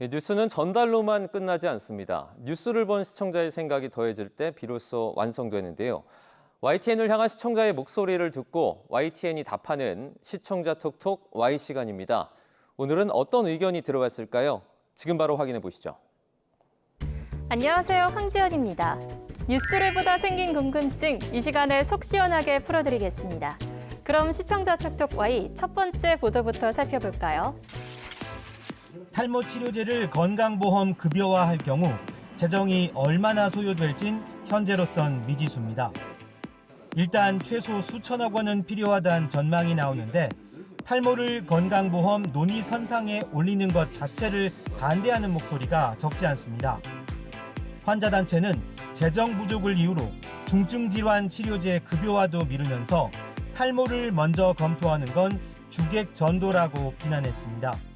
뉴스는 전달로만 끝나지 않습니다. 뉴스를 본 시청자의 생각이 더해질 때 비로소 완성되는데요. YTN을 향한 시청자의 목소리를 듣고 YTN이 답하는 시청자 톡톡 Y 시간입니다. 오늘은 어떤 의견이 들어왔을까요? 지금 바로 확인해 보시죠. 안녕하세요. 황지연입니다. 뉴스를 보다 생긴 궁금증, 이 시간에 속 시원하게 풀어드리겠습니다. 그럼 시청자 톡톡 Y 첫 번째 보도부터 살펴볼까요? 탈모 치료제를 건강보험 급여화할 경우 재정이 얼마나 소요될진 현재로선 미지수입니다. 일단 최소 수천억 원은 필요하다는 전망이 나오는데 탈모를 건강보험 논의 선상에 올리는 것 자체를 반대하는 목소리가 적지 않습니다. 환자단체는 재정 부족을 이유로 중증 질환 치료제 급여화도 미루면서 탈모를 먼저 검토하는 건 주객 전도라고 비난했습니다.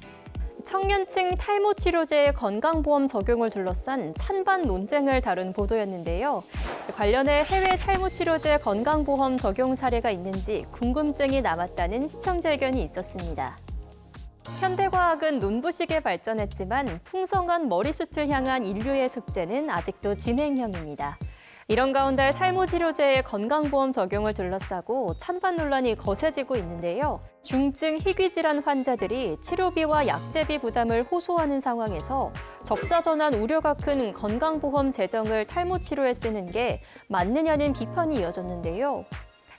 청년층 탈모 치료제의 건강보험 적용을 둘러싼 찬반 논쟁을 다룬 보도였는데요. 관련해 해외 탈모 치료제 건강보험 적용 사례가 있는지 궁금증이 남았다는 시청자 의견이 있었습니다. 현대과학은 눈부시게 발전했지만 풍성한 머리숱을 향한 인류의 숙제는 아직도 진행형입니다. 이런 가운데 탈모 치료제의 건강보험 적용을 둘러싸고 찬반 논란이 거세지고 있는데요. 중증 희귀질환 환자들이 치료비와 약제비 부담을 호소하는 상황에서 적자 전환 우려가 큰 건강보험 재정을 탈모 치료에 쓰는 게 맞느냐는 비판이 이어졌는데요.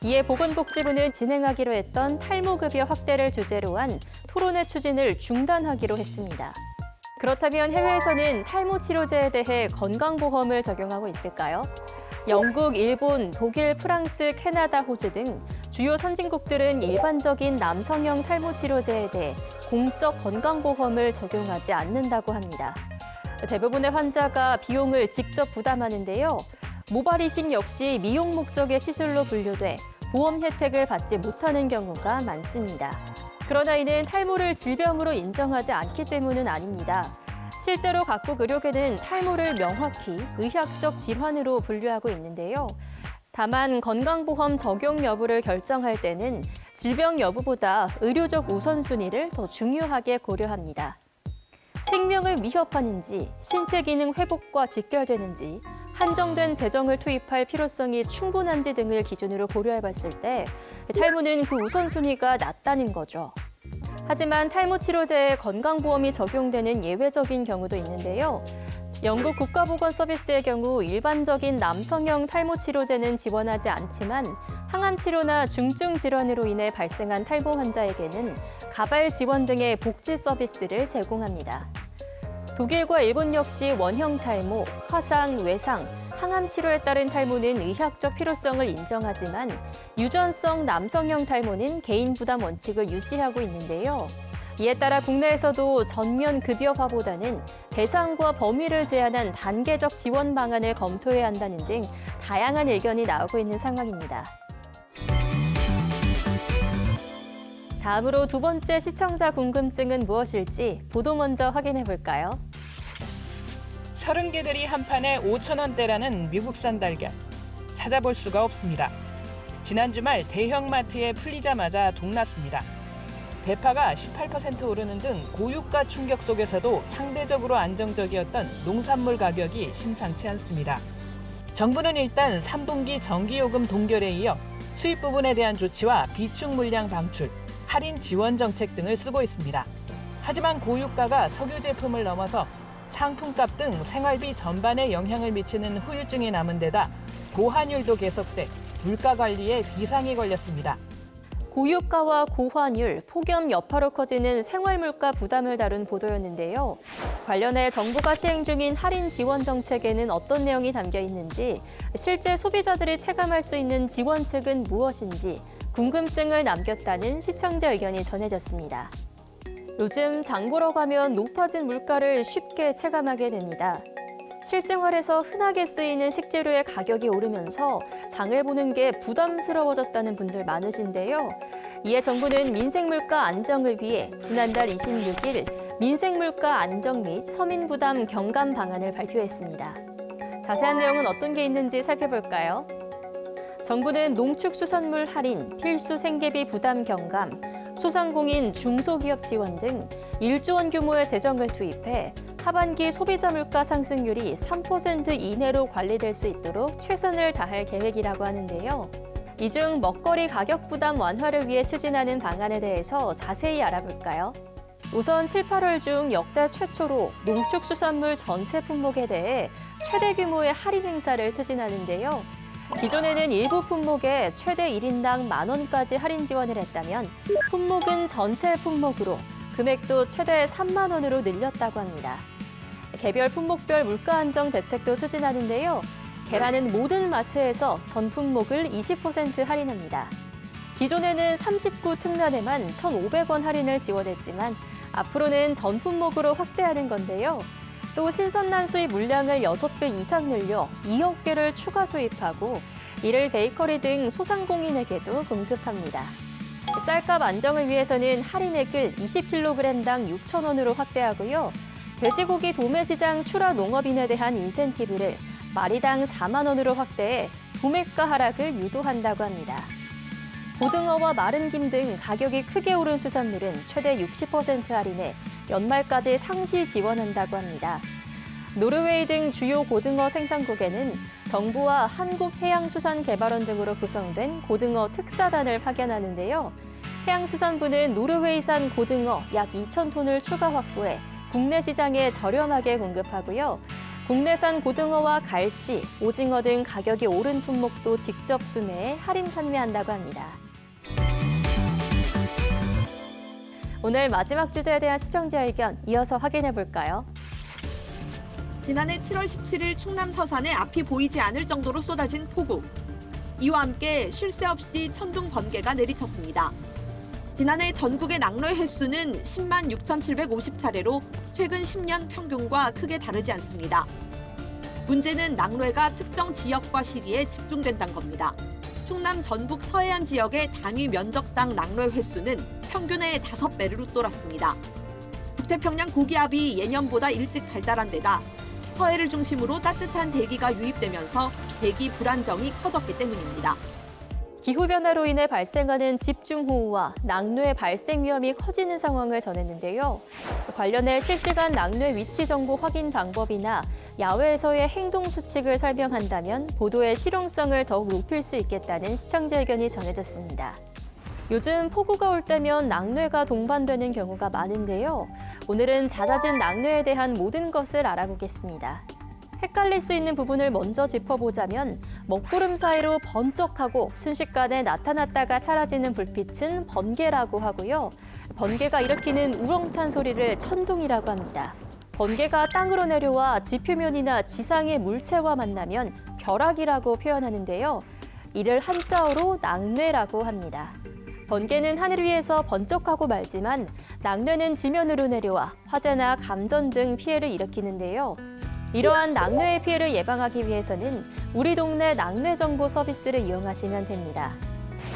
이에 보건복지부는 진행하기로 했던 탈모급여 확대를 주제로 한 토론회 추진을 중단하기로 했습니다. 그렇다면 해외에서는 탈모 치료제에 대해 건강보험을 적용하고 있을까요? 영국, 일본, 독일, 프랑스, 캐나다, 호주 등 주요 선진국들은 일반적인 남성형 탈모 치료제에 대해 공적 건강보험을 적용하지 않는다고 합니다. 대부분의 환자가 비용을 직접 부담하는데요. 모발이식 역시 미용 목적의 시술로 분류돼 보험 혜택을 받지 못하는 경우가 많습니다. 그러나 이는 탈모를 질병으로 인정하지 않기 때문은 아닙니다. 실제로 각국 의료계는 탈모를 명확히 의학적 질환으로 분류하고 있는데요. 다만 건강보험 적용 여부를 결정할 때는 질병 여부보다 의료적 우선순위를 더 중요하게 고려합니다. 생명을 위협하는지, 신체 기능 회복과 직결되는지, 한정된 재정을 투입할 필요성이 충분한지 등을 기준으로 고려해봤을 때 탈모는 그 우선순위가 낮다는 거죠. 하지만 탈모 치료제에 건강보험이 적용되는 예외적인 경우도 있는데요. 영국 국가보건서비스의 경우 일반적인 남성형 탈모 치료제는 지원하지 않지만 항암 치료나 중증 질환으로 인해 발생한 탈모 환자에게는 가발 지원 등의 복지 서비스를 제공합니다. 독일과 일본 역시 원형 탈모, 화상, 외상, 항암 치료에 따른 탈모는 의학적 필요성을 인정하지만 유전성 남성형 탈모는 개인 부담 원칙을 유지하고 있는데요. 이에 따라 국내에서도 전면 급여화보다는 대상과 범위를 제한한 단계적 지원 방안을 검토해야 한다는 등 다양한 의견이 나오고 있는 상황입니다. 다음으로 두 번째 시청자 궁금증은 무엇일지 보도 먼저 확인해 볼까요? 30개들이 한 판에 5,000원대라는 미국산 달걀. 찾아볼 수가 없습니다. 지난 주말 대형마트에 풀리자마자 동났습니다. 대파가 18% 오르는 등 고유가 충격 속에서도 상대적으로 안정적이었던 농산물 가격이 심상치 않습니다. 정부는 일단 3분기 전기요금 동결에 이어 수입 부분에 대한 조치와 비축 물량 방출, 할인 지원 정책 등을 쓰고 있습니다. 하지만 고유가가 석유 제품을 넘어서 상품값 등 생활비 전반에 영향을 미치는 후유증이 남은 데다 고환율도 계속돼 물가 관리에 비상이 걸렸습니다. 고유가와 고환율, 폭염 여파로 커지는 생활물가 부담을 다룬 보도였는데요. 관련해 정부가 시행 중인 할인 지원 정책에는 어떤 내용이 담겨 있는지, 실제 소비자들이 체감할 수 있는 지원책은 무엇인지 궁금증을 남겼다는 시청자 의견이 전해졌습니다. 요즘 장 보러 가면 높아진 물가를 쉽게 체감하게 됩니다. 실생활에서 흔하게 쓰이는 식재료의 가격이 오르면서 장을 보는 게 부담스러워졌다는 분들 많으신데요. 이에 정부는 민생물가 안정을 위해 지난달 26일 민생물가 안정 및 서민 부담 경감 방안을 발표했습니다. 자세한 내용은 어떤 게 있는지 살펴볼까요? 정부는 농축수산물 할인, 필수 생계비 부담 경감, 소상공인 중소기업 지원 등 1조 원 규모의 재정을 투입해 하반기 소비자 물가 상승률이 3% 이내로 관리될 수 있도록 최선을 다할 계획이라고 하는데요. 이 중 먹거리 가격 부담 완화를 위해 추진하는 방안에 대해서 자세히 알아볼까요? 우선 7, 8월 중 역대 최초로 농축수산물 전체 품목에 대해 최대 규모의 할인 행사를 추진하는데요. 기존에는 일부 품목에 최대 1인당 10,000원까지 할인 지원을 했다면 품목은 전체 품목으로 금액도 최대 3만 원으로 늘렸다고 합니다. 개별 품목별 물가 안정 대책도 추진하는데요. 계란은 모든 마트에서 전 품목을 20% 할인합니다. 기존에는 39 특란에만 1,500원 할인을 지원했지만 앞으로는 전 품목으로 확대하는 건데요. 또 신선란 수입 물량을 6배 이상 늘려 2억 개를 추가 수입하고 이를 베이커리 등 소상공인에게도 공급합니다. 쌀값 안정을 위해서는 할인액을 20kg당 6,000원으로 확대하고요. 돼지고기 도매시장 출하 농업인에 대한 인센티브를 마리당 4만 원으로 확대해 도매가 하락을 유도한다고 합니다. 고등어와 마른 김 등 가격이 크게 오른 수산물은 최대 60% 할인해 연말까지 상시 지원한다고 합니다. 노르웨이 등 주요 고등어 생산국에는 정부와 한국해양수산개발원 등으로 구성된 고등어 특사단을 파견하는데요. 해양수산부는 노르웨이산 고등어 약 2,000톤을 추가 확보해 국내 시장에 저렴하게 공급하고요. 국내산 고등어와 갈치, 오징어 등 가격이 오른 품목도 직접 수매해 할인 판매한다고 합니다. 오늘 마지막 주제에 대한 시청자 의견 이어서 확인해 볼까요? 지난해 7월 17일 충남 서산에 앞이 보이지 않을 정도로 쏟아진 폭우. 이와 함께 쉴 새 없이 천둥 번개가 내리쳤습니다. 지난해 전국의 낙뢰 횟수는 10만 6,750차례로 최근 10년 평균과 크게 다르지 않습니다. 문제는 낙뢰가 특정 지역과 시기에 집중된다는 겁니다. 충남 전북 서해안 지역의 단위 면적당 낙뢰 횟수는 평균의 5배로 쏠았습니다. 북태평양 고기압이 예년보다 일찍 발달한 데다 서해를 중심으로 따뜻한 대기가 유입되면서 대기 불안정이 커졌기 때문입니다. 기후변화로 인해 발생하는 집중호우와 낙뢰 발생 위험이 커지는 상황을 전했는데요. 관련해 실시간 낙뢰 위치 정보 확인 방법이나 야외에서의 행동 수칙을 설명한다면 보도의 실용성을 더욱 높일 수 있겠다는 시청자 의견이 전해졌습니다. 요즘 폭우가 올 때면 낙뢰가 동반되는 경우가 많은데요. 오늘은 잦아진 낙뢰에 대한 모든 것을 알아보겠습니다. 헷갈릴 수 있는 부분을 먼저 짚어보자면 먹구름 사이로 번쩍하고 순식간에 나타났다가 사라지는 불빛은 번개라고 하고요. 번개가 일으키는 우렁찬 소리를 천둥이라고 합니다. 번개가 땅으로 내려와 지표면이나 지상의 물체와 만나면 벼락이라고 표현하는데요. 이를 한자어로 낙뢰라고 합니다. 번개는 하늘 위에서 번쩍하고 말지만 낙뢰는 지면으로 내려와 화재나 감전 등 피해를 일으키는데요. 이러한 낙뢰의 피해를 예방하기 위해서는 우리 동네 낙뢰 정보 서비스를 이용하시면 됩니다.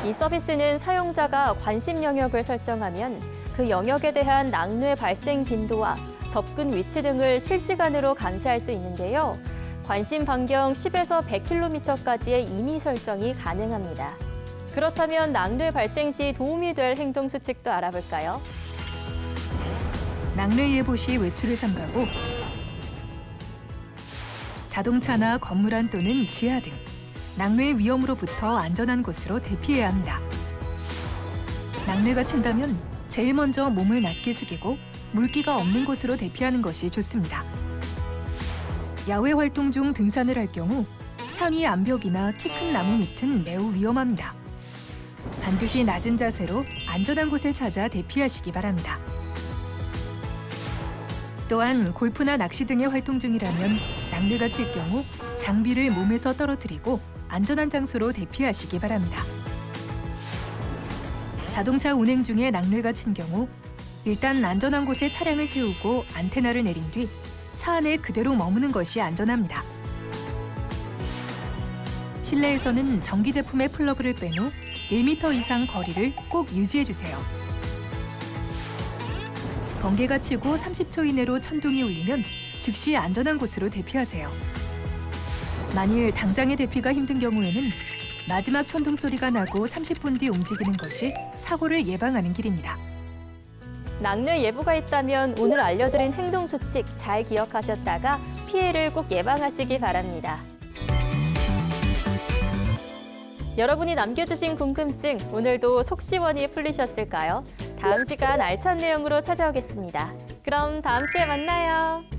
이 서비스는 사용자가 관심 영역을 설정하면 그 영역에 대한 낙뢰 발생 빈도와 접근 위치 등을 실시간으로 감시할 수 있는데요. 관심 반경 10에서 100km까지의 임의 설정이 가능합니다. 그렇다면 낙뢰 발생 시 도움이 될 행동 수칙도 알아볼까요? 낙뢰 예보 시 외출을 삼가고 자동차나 건물 안 또는 지하 등 낙뢰 위험으로부터 안전한 곳으로 대피해야 합니다. 낙뢰가 친다면 제일 먼저 몸을 낮게 숙이고 물기가 없는 곳으로 대피하는 것이 좋습니다. 야외 활동 중 등산을 할 경우 산 위 암벽이나 키 큰 나무 밑은 매우 위험합니다. 반드시 낮은 자세로 안전한 곳을 찾아 대피하시기 바랍니다. 또한 골프나 낚시 등의 활동 중이라면 낙뢰가 칠 경우 장비를 몸에서 떨어뜨리고 안전한 장소로 대피하시기 바랍니다. 자동차 운행 중에 낙뢰가 친 경우 일단 안전한 곳에 차량을 세우고 안테나를 내린 뒤 차 안에 그대로 머무는 것이 안전합니다. 실내에서는 전기 제품의 플러그를 뺀 후 1m 이상 거리를 꼭 유지해주세요. 번개가 치고 30초 이내로 천둥이 울리면 즉시 안전한 곳으로 대피하세요. 만일 당장의 대피가 힘든 경우에는 마지막 천둥 소리가 나고 30분 뒤 움직이는 것이 사고를 예방하는 길입니다. 낙뢰 예보가 있다면 오늘 알려드린 행동 수칙 잘 기억하셨다가 피해를 꼭 예방하시기 바랍니다. 여러분이 남겨주신 궁금증 오늘도 속 시원히 풀리셨을까요? 다음 시간 알찬 내용으로 찾아오겠습니다. 그럼 다음 주에 만나요.